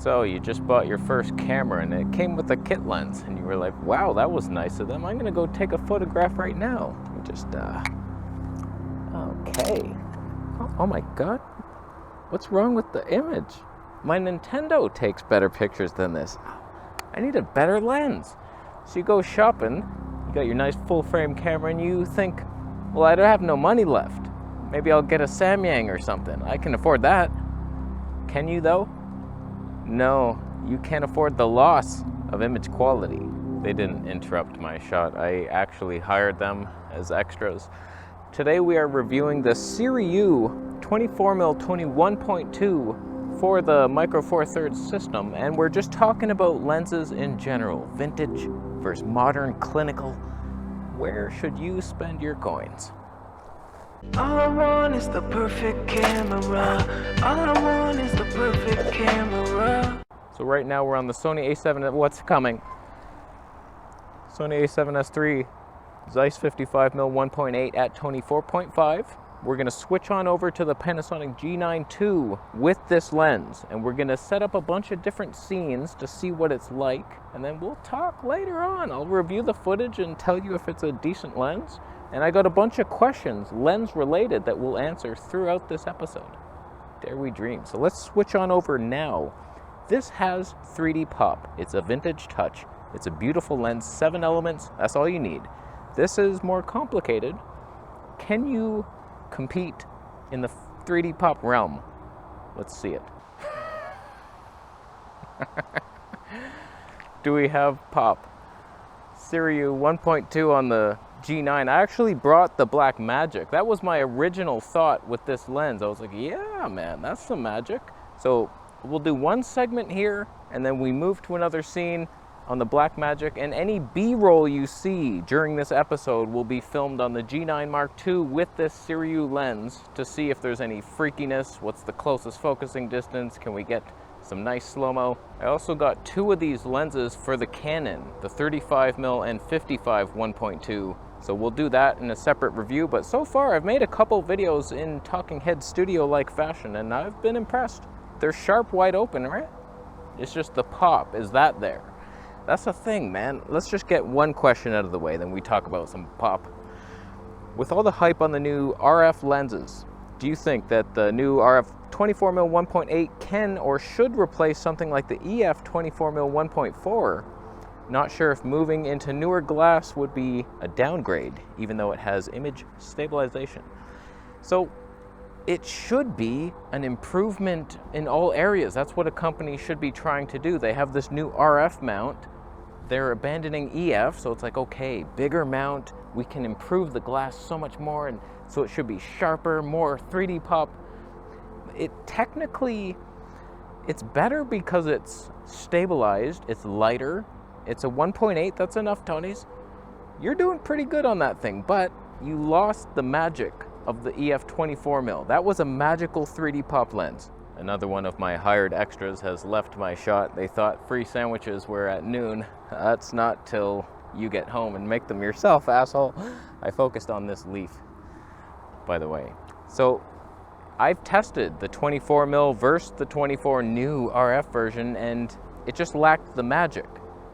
So you just bought your first camera and it came with a kit lens and you were like, wow, that was nice of them. I'm gonna go take a photograph right now. Let me just, okay. Oh my God, what's wrong with the image? My Nintendo takes better pictures than this. I need a better lens. So you go shopping, you got your nice full frame camera and you think, well, I don't have no money left. Maybe I'll get a Samyang or something. I can afford that. Can you though? No, you can't afford the loss of image quality. They didn't interrupt my shot. I actually hired them as extras. Today we are reviewing the Sirui 24mm 21.2 for the Micro Four Thirds system, and we're just talking about lenses in general. Vintage versus modern clinical. Where should you spend your coins? All I want is the perfect camera. All I want is the perfect camera. So right now we're on the Sony A7, what's coming? Sony A7S III, Zeiss 55mm 1.8 at 24.5. We're gonna switch on over to the Panasonic G9 II with this lens, and we're gonna set up a bunch of different scenes to see what it's like, and then we'll talk later on. I'll review the footage and tell you if it's a decent lens. And I got a bunch of questions, lens related, that we'll answer throughout this episode. Dare we dream. So let's switch on over now. This has 3D pop. It's a vintage touch. It's a beautiful lens, 7 elements, that's all you need. This is more complicated. Can you compete in the 3D pop realm? Let's see it. Do we have pop? Sirui 1.2 on the G9. I actually brought the Blackmagic. That was my original thought with this lens. I was like, yeah, man, that's some magic. So we'll do one segment here, and then we move to another scene on the Blackmagic, and any B-roll you see during this episode will be filmed on the G9 Mark II with this Sirui lens to see if there's any freakiness, what's the closest focusing distance, can we get some nice slow-mo. I also got 2 of these lenses for the Canon, the 35mm and 55 1.2. So we'll do that in a separate review, but so far I've made a couple videos in talking head studio-like fashion and I've been impressed. They're sharp wide open, right? It's just the pop, is that there? That's the thing, man. Let's just get one question out of the way, then we talk about some pop. With all the hype on the new RF lenses, do you think that the new RF 24mm 1.8 can or should replace something like the EF 24mm 1.4? Not sure if moving into newer glass would be a downgrade, even though it has image stabilization. So it should be an improvement in all areas. That's what a company should be trying to do. They have this new RF mount. They're abandoning EF, so it's like, okay, bigger mount, we can improve the glass so much more, and so it should be sharper, more 3D pop. It technically, it's better because it's stabilized, it's lighter. It's a 1.8, that's enough, Tonys. You're doing pretty good on that thing, but you lost the magic of the EF 24mm. That was a magical 3D pop lens. Another one of my hired extras has left my shot. They thought free sandwiches were at noon. That's not till you get home and make them yourself, asshole. I focused on this leaf, by the way. So I've tested the 24mm versus the 24 new RF version, and it just lacked the magic.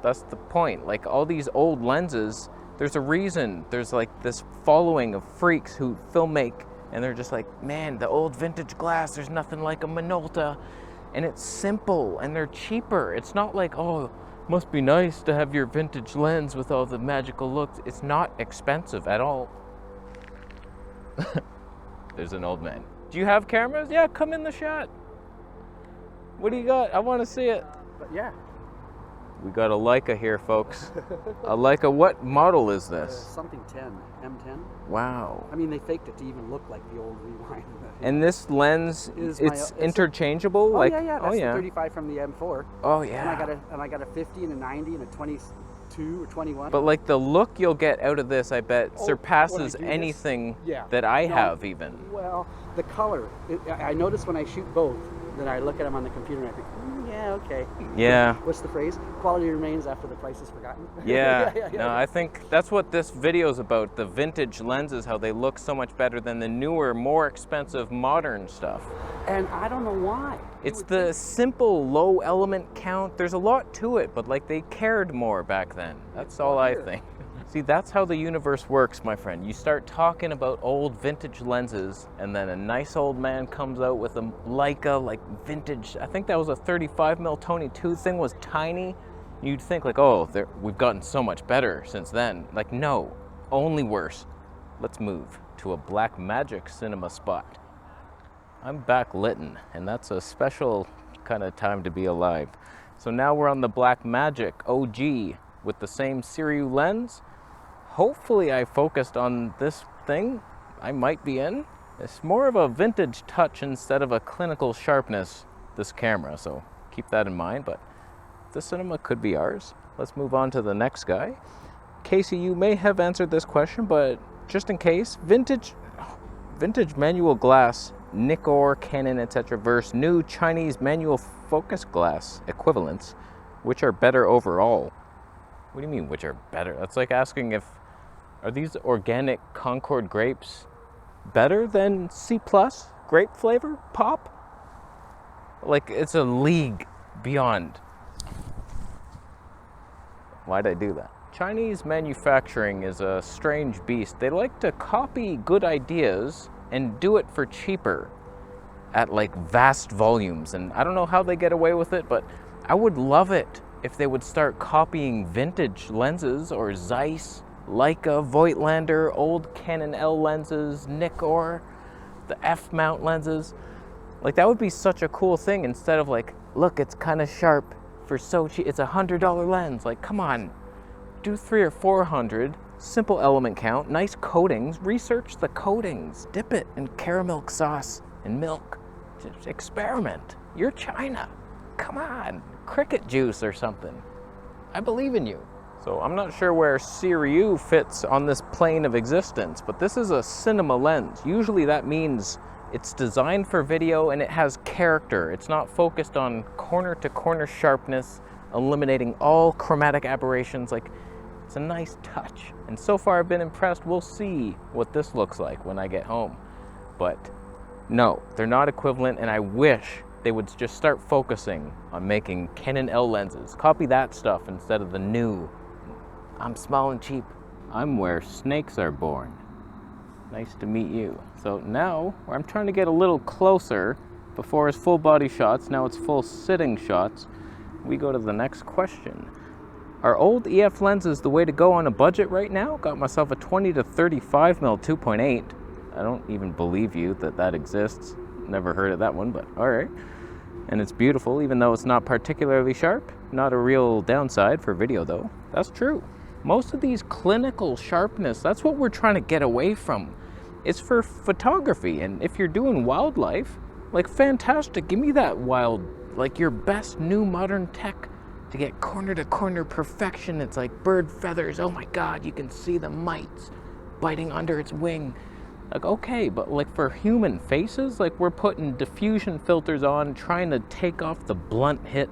That's the point. Like all these old lenses, there's a reason. There's like this following of freaks who filmmake, and they're just like, man, the old vintage glass, there's nothing like a Minolta. And it's simple, and they're cheaper. It's not like, oh, must be nice to have your vintage lens with all the magical looks. It's not expensive at all. There's an old man. Do you have cameras? Yeah, come in the shot. What do you got? I want to see it. But yeah. We got a Leica here, folks. A Leica, what model is this? Something 10, M10. Wow. I mean, they faked it to even look like the old Rewind. And this lens, it's interchangeable? Oh, like, yeah. That's the 35 from the M4. Oh, yeah. And I got a 50 and a 90 and a 22 or 21. But like the look you'll get out of this, I bet, surpasses anything that I have even. Well, the color. I notice when I shoot both that I look at them on the computer and I think, yeah, okay. Yeah. What's the phrase? Quality remains after the price is forgotten. Yeah. yeah. No, I think that's what this video is about. The vintage lenses, how they look so much better than the newer, more expensive modern stuff. And I don't know why. It's the simple low element count. There's a lot to it, but like they cared more back then. That's all I think. See, that's how the universe works, my friend. You start talking about old vintage lenses, and then a nice old man comes out with a Leica, like vintage. I think that was a 35mm Tony II thing, was tiny. You'd think like, oh, we've gotten so much better since then. Like, no, only worse. Let's move to a Blackmagic cinema spot. I'm backlit, and that's a special kind of time to be alive. So now we're on the Blackmagic OG with the same Sirui lens. Hopefully I focused on this thing I might be in. It's more of a vintage touch instead of a clinical sharpness, this camera, so keep that in mind, but this cinema could be ours. Let's move on to the next guy. Casey, you may have answered this question, but just in case, vintage manual glass, Nikkor, Canon, etc. versus new Chinese manual focus glass equivalents, which are better overall? What do you mean, which are better? That's like asking are these organic Concord grapes better than C+ grape flavor pop? Like, it's a league beyond. Why'd I do that? Chinese manufacturing is a strange beast. They like to copy good ideas and do it for cheaper at like vast volumes. And I don't know how they get away with it, but I would love it if they would start copying vintage lenses or Zeiss, Leica, Voigtlander, old Canon L lenses, Nikkor, the F-mount lenses. Like, that would be such a cool thing instead of like, look, it's kind of sharp for so cheap. It's $100 lens. Like, come on, do 300 or 400, simple element count, nice coatings, research the coatings, dip it in caramel sauce and milk. Just experiment. You're China. Come on, cricket juice or something. I believe in you. So I'm not sure where Sirui fits on this plane of existence, but this is a cinema lens. Usually that means it's designed for video and it has character. It's not focused on corner to corner sharpness, eliminating all chromatic aberrations. Like, it's a nice touch. And so far I've been impressed. We'll see what this looks like when I get home. But no, they're not equivalent, and I wish they would just start focusing on making Canon L lenses. Copy that stuff instead of the new, I'm small and cheap. I'm where snakes are born. Nice to meet you. So now, I'm trying to get a little closer. Before it's full body shots, now it's full sitting shots. We go to the next question. Are old EF lenses the way to go on a budget right now? Got myself a 20 to 35mm 2.8. I don't even believe you that exists. Never heard of that one, but all right. And it's beautiful, even though it's not particularly sharp. Not a real downside for video though. That's true. Most of these clinical sharpness, that's what we're trying to get away from. It's for photography, and if you're doing wildlife, like, fantastic, give me that wild, like your best new modern tech to get corner to corner perfection. It's like bird feathers, oh my God, you can see the mites biting under its wing. Like, okay, but like for human faces, like we're putting diffusion filters on, trying to take off the blunt hit.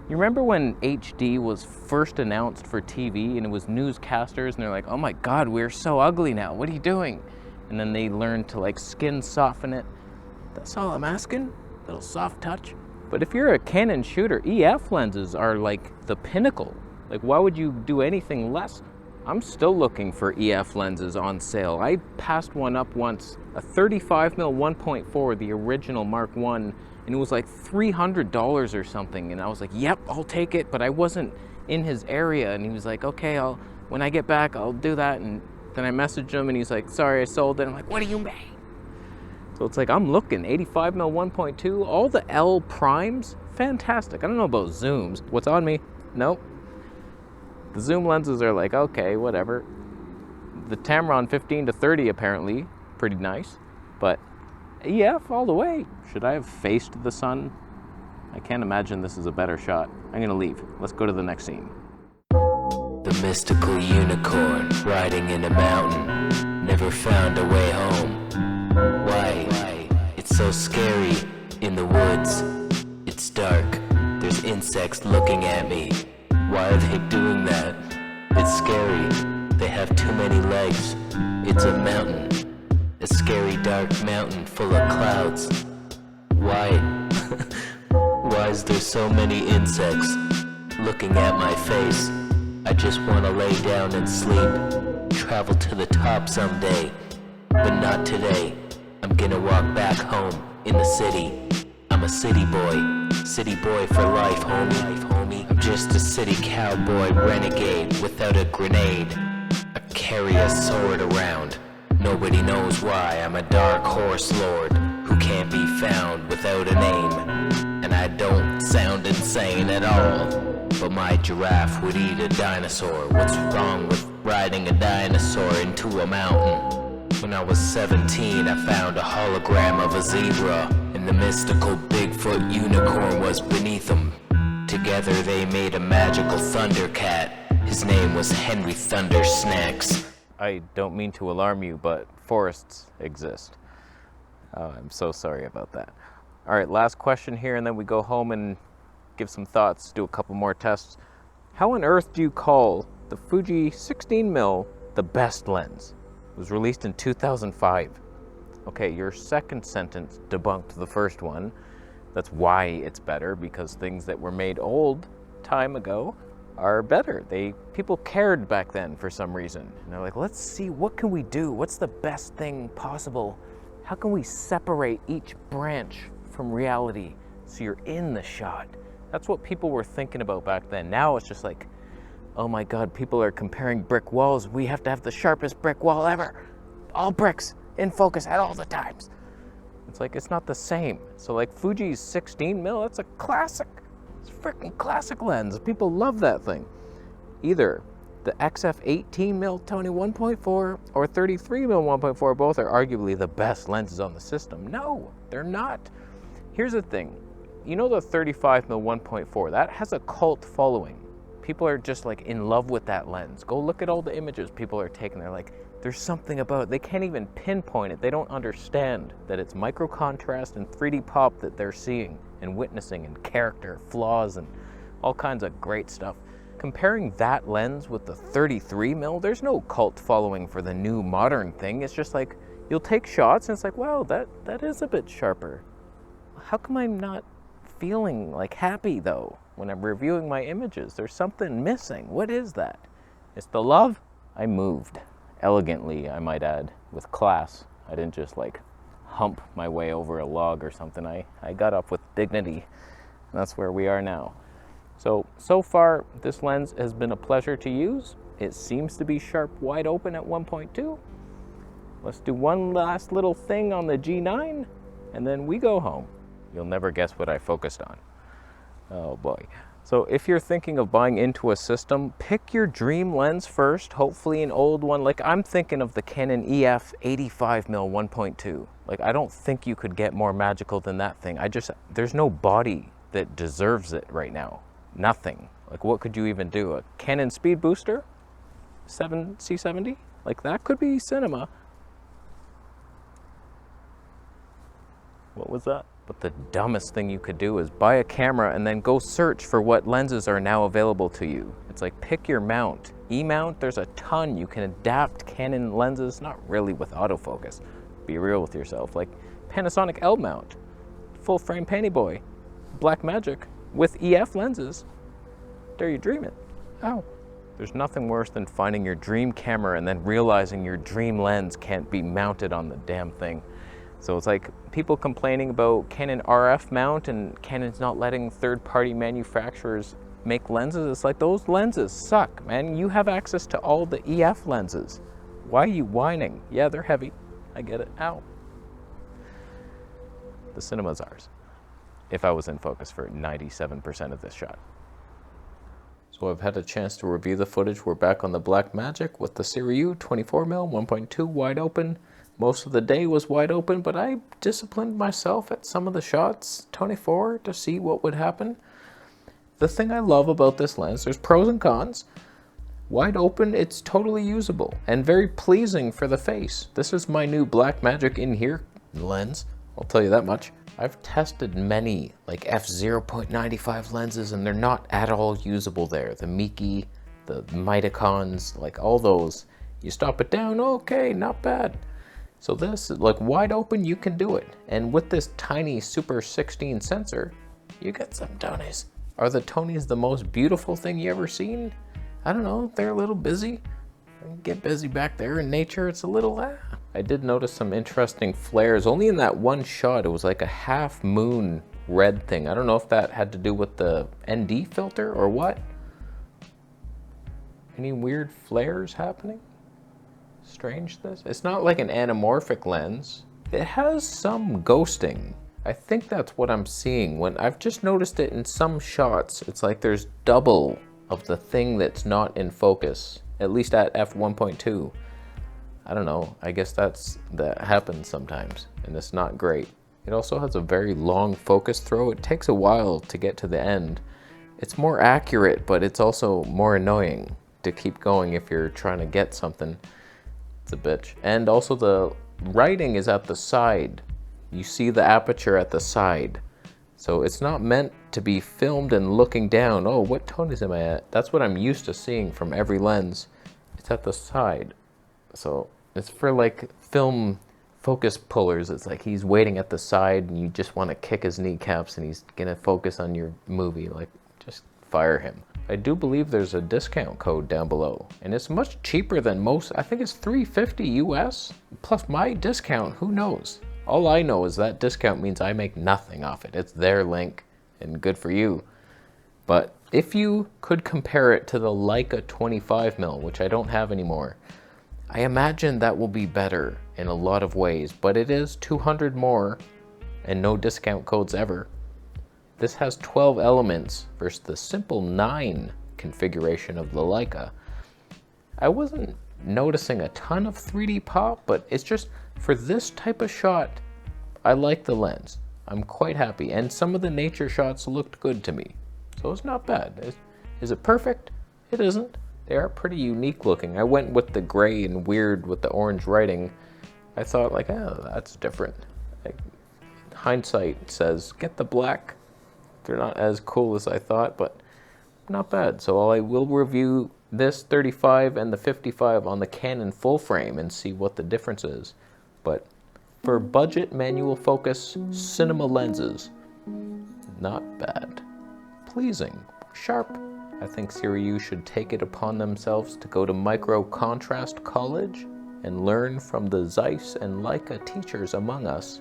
You remember when HD was first announced for TV and it was newscasters and they're like, oh my God, we're so ugly now, what are you doing? And then they learned to like skin soften it. That's all I'm asking, a little soft touch. But if you're a Canon shooter, EF lenses are like the pinnacle. Like, why would you do anything less? I'm still looking for EF lenses on sale. I passed one up once, a 35mm 1.4, the original Mark I, and it was like $300 or something. And I was like, yep, I'll take it. But I wasn't in his area. And he was like, okay, when I get back, I'll do that. And then I messaged him and he's like, sorry, I sold it. I'm like, what do you mean? So it's like, I'm looking, 85mm 1.2, all the L primes, fantastic. I don't know about zooms. What's on me? Nope. The zoom lenses are like, okay, whatever. The Tamron 15 to 30 apparently, pretty nice. But EF all the way. Should I have faced the sun? I can't imagine this is a better shot. I'm gonna leave. Let's go to the next scene. The mystical unicorn riding in a mountain never found a way home. Why? It's so scary in the woods. It's dark. There's these insects looking at me. Why are they doing that? It's scary. They have too many legs. It's a mountain. A scary dark mountain full of clouds. Why? Why is there so many insects looking at my face? I just want to lay down and sleep. Travel to the top someday. But not today. I'm gonna walk back home in the city. I'm a city boy for life, homie. I'm just a city cowboy renegade without a grenade. I carry a sword around. Nobody knows why. I'm a dark horse lord who can't be found without a name. And I don't sound insane at all. But my giraffe would eat a dinosaur. What's wrong with riding a dinosaur into a mountain? When I was 17, I found a hologram of a zebra, and the mystical Bigfoot unicorn was beneath them. Together they made a magical thundercat. His name was Henry Thunder Snacks. I don't mean to alarm you, but forests exist. I'm so sorry about that. All right, last question here, and then we go home and give some thoughts, do a couple more tests. How on earth do you call the Fuji 16mm the best lens? It was released in 2005. Okay, your second sentence debunked the first one. That's why it's better, because things that were made old time ago are better. People cared back then for some reason. And they're like, let's see, what can we do? What's the best thing possible? How can we separate each branch from reality so you're in the shot? That's what people were thinking about back then. Now it's just like, oh my God, people are comparing brick walls. We have to have the sharpest brick wall ever. All bricks in focus at all the times. It's like, it's not the same. So like Fuji's 16mm, that's a classic. It's a freaking classic lens. People love that thing. Either the XF 18mm Tony 1.4 or 33mm 1.4, both are arguably the best lenses on the system. No, they're not. Here's the thing. You know the 35mm 1.4, that has a cult following. People are just like in love with that lens. Go look at all the images people are taking. They're like, there's something about it. They can't even pinpoint it. They don't understand that it's micro contrast and 3D pop that they're seeing and witnessing, and character, flaws, and all kinds of great stuff. Comparing that lens with the 33mm, there's no cult following for the new modern thing. It's just like, you'll take shots and it's like, wow, that is a bit sharper. How come I'm not feeling like happy though? When I'm reviewing my images, there's something missing. What is that? It's the love. I moved elegantly, I might add, with class. I didn't just like hump my way over a log or something. I got up with dignity, and that's where we are now. So far, this lens has been a pleasure to use. It seems to be sharp wide open at 1.2. Let's do one last little thing on the G9, and then we go home. You'll never guess what I focused on. Oh boy. So if you're thinking of buying into a system, pick your dream lens first, hopefully an old one. Like I'm thinking of the Canon EF 85mm 1.2. Like I don't think you could get more magical than that thing. There's no body that deserves it right now. Nothing. Like what could you even do? A Canon Speed Booster? C70? Like that could be cinema. What was that? But the dumbest thing you could do is buy a camera and then go search for what lenses are now available to you. It's like pick your mount. E-mount, there's a ton. You can adapt Canon lenses, not really with autofocus. Be real with yourself. Like Panasonic L mount, full frame panty boy, Blackmagic with EF lenses. Dare you dream it. Ow. There's nothing worse than finding your dream camera and then realizing your dream lens can't be mounted on the damn thing. So it's like people complaining about Canon RF mount and Canon's not letting third-party manufacturers make lenses. It's like, those lenses suck, man. You have access to all the EF lenses. Why are you whining? Yeah, they're heavy. I get it. Ow. The cinema's ours. If I was in focus for 97% of this shot. So I've had a chance to review the footage. We're back on the Blackmagic with the Sirui 24mm 1.2 wide open. Most of the day was wide open, but I disciplined myself at some of the shots, 24, to see what would happen. The thing I love about this lens, there's pros and cons. Wide open, it's totally usable and very pleasing for the face. This is my new Blackmagic in here lens, I'll tell you that much. I've tested many like f/0.95 lenses and they're not at all usable there. The Miki, the Mitacons, like all those. You stop it down, okay, not bad. So this, like wide open, you can do it. And with this tiny Super 16 sensor, you get some Tonys. Are the Tonys the most beautiful thing you ever seen? I don't know, they're a little busy. Get busy back there in nature, it's a little, I did notice some interesting flares, only in that one shot. It was like a half moon red thing. I don't know if that had to do with the ND filter or what. Any weird flares happening? Strangeness? It's not like an anamorphic lens. It has some ghosting. I think that's what I'm seeing. When I've just noticed it in some shots, it's like there's double of the thing that's not in focus, at least at f1.2. I don't know, I guess that happens sometimes, and it's not great. It also has a very long focus throw. It takes a while to get to the end. It's more accurate, but it's also more annoying to keep going if you're trying to get something. It's a bitch. And also the writing is at the side. You see the aperture at the side. So it's not meant to be filmed and looking down. Oh, what Tonys am I at? That's what I'm used to seeing from every lens. It's at the side. So it's for like film focus pullers. It's like he's waiting at the side and you just want to kick his kneecaps and he's gonna focus on your movie. Like, just fire him. I do believe there's a discount code down below and it's much cheaper than most. I think it's $350 US plus my discount. Who knows? All I know is that discount means I make nothing off it. It's their link and good for you. But if you could compare it to the Leica 25mm, which I don't have anymore, I imagine that will be better in a lot of ways, but it is 200 more and no discount codes ever. This has 12 elements versus the simple 9 configuration of the Leica. I wasn't noticing a ton of 3D pop, but it's just for this type of shot, I like the lens. I'm quite happy, and some of the nature shots looked good to me. So it's not bad. Is it perfect? It isn't. They are pretty unique looking. I went with the gray and weird with the orange writing. I thought like, oh, that's different. Like, hindsight says, get the black. They're not as cool as I thought, but not bad. So I will review this 35 and the 55 on the Canon full frame and see what the difference is. But for budget manual focus cinema lenses, not bad. Pleasing, sharp. I think Sirui should take it upon themselves to go to micro contrast college and learn from the Zeiss and Leica teachers among us,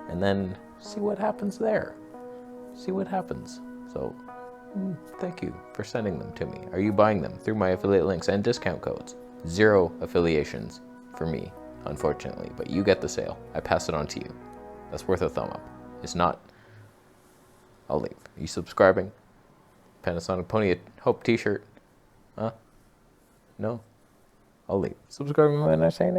and then see what happens there. See what happens. So, thank you for sending them to me. Are you buying them through my affiliate links and discount codes? 0 affiliations for me, unfortunately, but you get the sale. I pass it on to you. That's worth a thumb up. It's not, I'll leave. Are you subscribing? Panasonic Pony Hope t-shirt. Huh? No? I'll leave. Subscribe when I say that.